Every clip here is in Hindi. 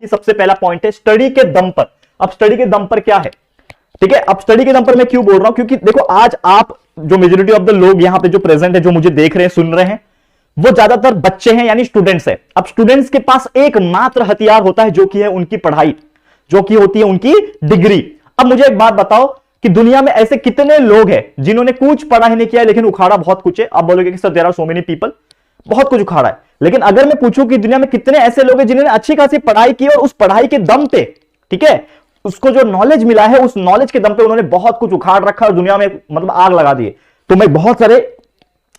सबसे पहला पॉइंट है स्टडी के दम पर। अब स्टडी के दम पर क्या है, ठीक है, अब स्टडी के दम पर मैं क्यों बोल रहा हूं, क्योंकि देखो आज आप जो मेजोरिटी ऑफ द लोग यहां पे जो प्रेजेंट है, जो मुझे देख रहे हैं, सुन रहे हैं, वो ज्यादातर बच्चे हैं, यानी स्टूडेंट्स हैं। अब स्टूडेंट्स के पास एकमात्र हथियार होता है जो कि है उनकी पढ़ाई, जो कि होती है उनकी डिग्री। अब मुझे एक बात बताओ कि दुनिया में ऐसे कितने लोग हैं जिन्होंने कुछ पढ़ा ही नहीं किया है लेकिन उखाड़ा बहुत कुछ है। आप बोलोगे कि sir there are so many people, बहुत कुछ उखाड़ा है, लेकिन अगर मैं पूछूं कि दुनिया में कितने ऐसे लोग हैं जिन्होंने अच्छी खासी पढ़ाई की और उस पढ़ाई के दम पे, ठीक है, उसको जो नॉलेज मिला है उस नॉलेज के दम पे उन्होंने बहुत कुछ उखाड़ रखा और दुनिया में मतलब आग लगा दी है। तो मैं बहुत सारे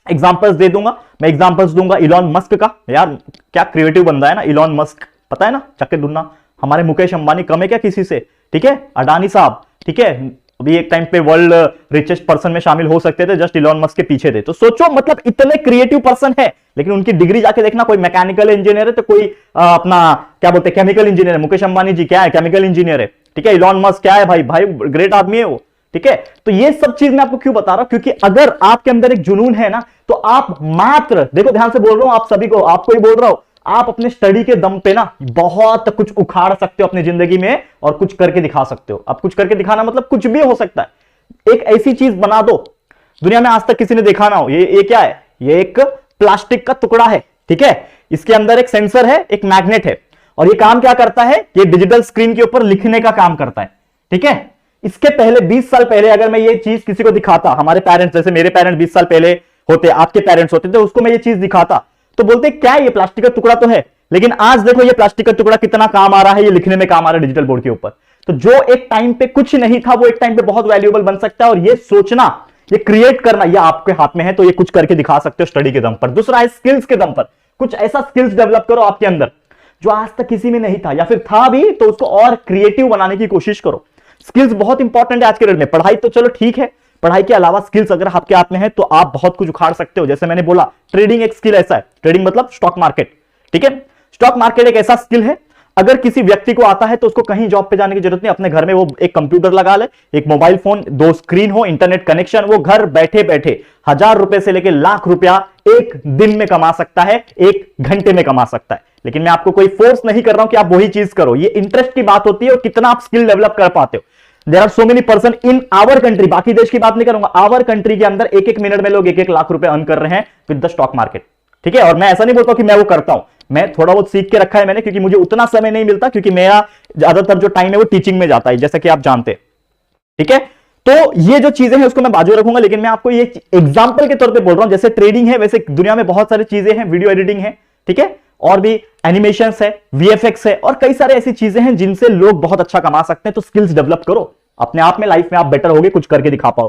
एग्जांपल्स दे दूंगा। मैं एग्जांपल्स दूंगा इलॉन मस्क का, यार क्या क्रिएटिव बंदा है ना इलॉन मस्क, पता है ना, चक्के दुन्ना। हमारे मुकेश अंबानी कम है क्या किसी से, ठीक है, अडानी साहब, ठीक है, अभी एक टाइम पे वर्ल्ड रिचेस्ट पर्सन में शामिल हो सकते थे, जस्ट इलॉन मस्क के पीछे थे। तो सोचो मतलब इतने क्रिएटिव पर्सन है, लेकिन उनकी डिग्री जाके देखना, कोई मैकेनिकल इंजीनियर है तो कोई अपना क्या बोलते हैं केमिकल इंजीनियर है। मुकेश अंबानी जी क्या है, केमिकल इंजीनियर है, ठीक है। इलॉन मस्क क्या है, भाई भाई ग्रेट आदमी है वो, ठीक है। तो ये सब चीज मैं आपको क्यों बता रहा हूं, क्योंकि अगर आपके अंदर एक जुनून है ना, तो आप मात्र, देखो ध्यान से बोल रहा हूं, आप सभी को, आपको ही बोल रहा हूं, आप अपने स्टडी के दम पे ना बहुत कुछ उखाड़ सकते हो अपनी जिंदगी में और कुछ करके दिखा सकते हो। अब कुछ करके दिखाना मतलब कुछ भी हो सकता है। एक ऐसी चीज बना दो दुनिया में आज तक किसी ने देखा ना हो। ये क्या है, ये एक प्लास्टिक का टुकड़ा है, ठीक है, इसके अंदर एक सेंसर है, एक मैग्नेट है, और ये काम क्या करता है, ये डिजिटल स्क्रीन के ऊपर लिखने का काम करता है, ठीक है। इसके पहले 20 साल पहले अगर मैं ये चीज किसी को दिखाता, हमारे पेरेंट्स, जैसे मेरे पेरेंट्स 20 साल पहले होते, आपके पेरेंट्स होते थे, उसको मैं ये चीज दिखाता तो बोलते क्या ये प्लास्टिक का टुकड़ा तो है, लेकिन आज देखो ये प्लास्टिक का टुकड़ा कितना काम आ रहा है, ये लिखने में काम आ रहा है डिजिटल बोर्ड के ऊपर। तो जो एक टाइम पे कुछ नहीं था वो एक टाइम पे बहुत वैल्यूएबल बन सकता है। और ये सोचना, ये क्रिएट करना, ये आपके हाथ में है, तो ये कुछ करके दिखा सकते हो स्टडी के दम पर। दूसरा है स्किल्स के दम पर। कुछ ऐसा स्किल्स डेवलप करो आपके अंदर जो आज तक किसी में नहीं था, या फिर था भी तो उसको और क्रिएटिव बनाने की कोशिश करो। स्किल्स बहुत इंपॉर्टेंट है आज के डेट में। पढ़ाई तो चलो ठीक है, पढ़ाई के अलावा स्किल्स अगर आपके हाथ में है तो आप बहुत कुछ उखाड़ सकते हो। जैसे मैंने बोला, ट्रेडिंग एक स्किल ऐसा है, ट्रेडिंग मतलब स्टॉक मार्केट, ठीक है। स्टॉक मार्केट एक ऐसा स्किल है, अगर किसी व्यक्ति को आता है तो उसको कहीं जॉब पे जाने की जरूरत नहीं, अपने घर में वो एक कंप्यूटर लगा ले, एक मोबाइल फोन, 2 स्क्रीन हो, इंटरनेट कनेक्शन, वो घर बैठे बैठे 1000 रुपए से लेकर लाख रुपया एक दिन में कमा सकता है, एक घंटे में कमा सकता है। लेकिन मैं आपको कोई फोर्स नहीं कर रहा हूं कि आप वही चीज करो, ये इंटरेस्ट की बात होती है और कितना आप स्किल डेवलप कर पाते हो। There are so many person in our country, बाकी देश की बात नहीं करूंगा, आवर कंट्री के अंदर एक मिनट में लोग 1 लाख रुपए अर्न कर रहे हैं विद द स्टॉक मार्केट, ठीक है। और मैं ऐसा नहीं बोलता कि मैं वो करता हूं, मैं थोड़ा बहुत सीख के रखा है मैंने, क्योंकि मुझे उतना समय नहीं मिलता, क्योंकि मेरा ज्यादातर जो टाइम है वो टीचिंग में जाता है, जैसा कि आप जानते हैं, ठीक है। तो ये जो चीजें हैं उसको मैं बाजू रखूंगा, लेकिन मैं आपको ये एग्जांपल के तौर पे बोल रहा हूं। जैसे ट्रेडिंग है, वैसे दुनिया में बहुत सारी चीजें हैं, वीडियो एडिटिंग है, ठीक है, और भी एनिमेशंस है, वीएफएक्स है, और कई सारे ऐसी चीजें हैं जिनसे लोग बहुत अच्छा कमा सकते हैं। तो स्किल्स डेवलप करो, अपने आप में लाइफ में आप बेटर होगे, कुछ करके दिखा पाओगे।